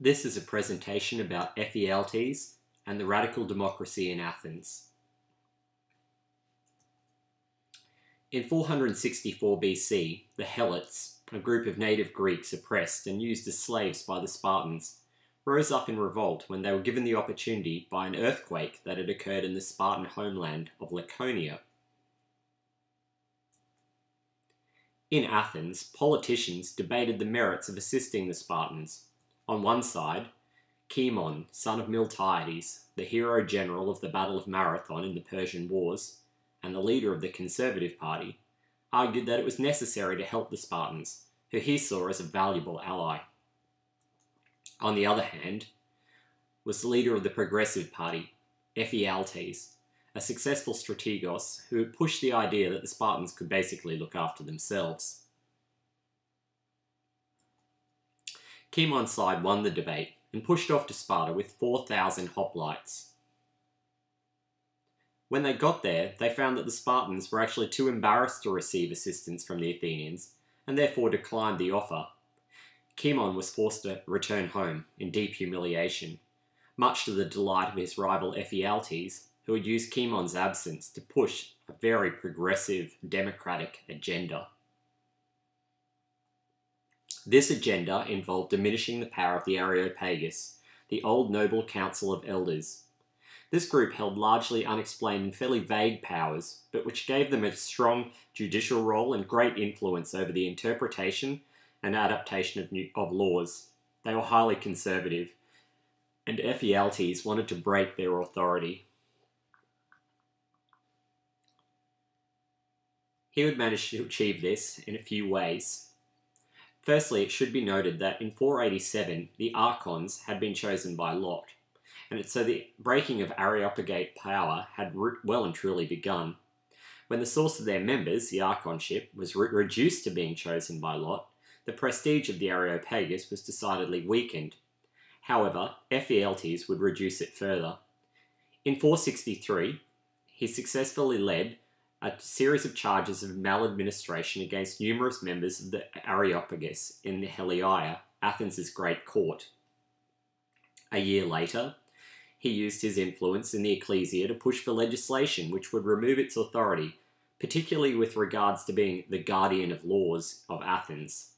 This is a presentation about Ephialtes and the radical democracy in Athens. In 464 BC, the Helots, a group of native Greeks oppressed and used as slaves by the Spartans, rose up in revolt when they were given the opportunity by an earthquake that had occurred in the Spartan homeland of Laconia. In Athens, politicians debated the merits of assisting the Spartans. On one side, Cimon, son of Miltiades, the hero general of the Battle of Marathon in the Persian Wars, and the leader of the Conservative Party, argued that it was necessary to help the Spartans, who he saw as a valuable ally. On the other hand, was the leader of the Progressive Party, Ephialtes, a successful strategos who pushed the idea that the Spartans could basically look after themselves. Cimon's side won the debate and pushed off to Sparta with 4,000 hoplites. When they got there, they found that the Spartans were actually too embarrassed to receive assistance from the Athenians and therefore declined the offer. Cimon was forced to return home in deep humiliation, much to the delight of his rival Ephialtes, who had used Cimon's absence to push a very progressive democratic agenda. This agenda involved diminishing the power of the Areopagus, the old noble council of elders. This group held largely unexplained and fairly vague powers, but which gave them a strong judicial role and great influence over the interpretation and adaptation of laws. They were highly conservative, and Ephialtes wanted to break their authority. He would manage to achieve this in a few ways. Firstly, it should be noted that in 487, the archons had been chosen by lot, and so the breaking of Areopagite power had well and truly begun. When the source of their members, the archonship, was reduced to being chosen by lot, the prestige of the Areopagus was decidedly weakened. However, Ephialtes would reduce it further. In 463, he successfully led a series of charges of maladministration against numerous members of the Areopagus in the Heliaia, Athens' great court. A year later, he used his influence in the ecclesia to push for legislation which would remove its authority, particularly with regards to being the guardian of laws of Athens.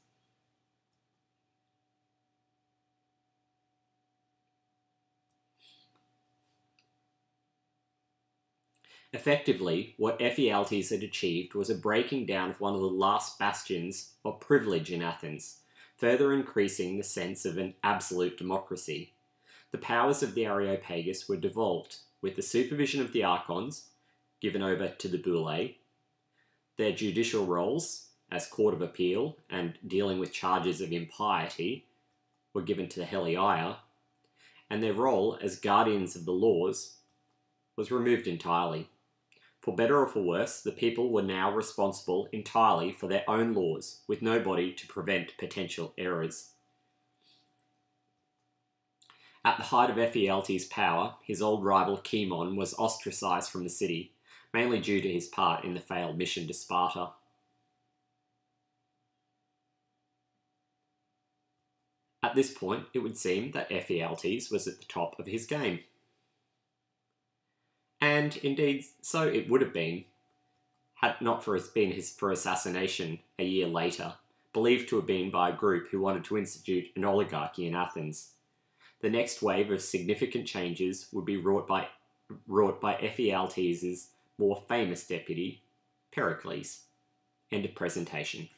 Effectively, what Ephialtes had achieved was a breaking down of one of the last bastions of privilege in Athens, further increasing the sense of an absolute democracy. The powers of the Areopagus were devolved, with the supervision of the archons given over to the bullae, their judicial roles as court of appeal and dealing with charges of impiety were given to the Heliaia, and their role as guardians of the laws was removed entirely. For better or for worse, the people were now responsible entirely for their own laws, with nobody to prevent potential errors. At the height of Ephialtes' power, his old rival Cimon was ostracised from the city, mainly due to his part in the failed mission to Sparta. At this point, it would seem that Ephialtes was at the top of his game. And indeed, so it would have been, had not been for assassination a year later, believed to have been by a group who wanted to institute an oligarchy in Athens. The next wave of significant changes would be wrought by Ephialtes' more famous deputy, Pericles. End of presentation.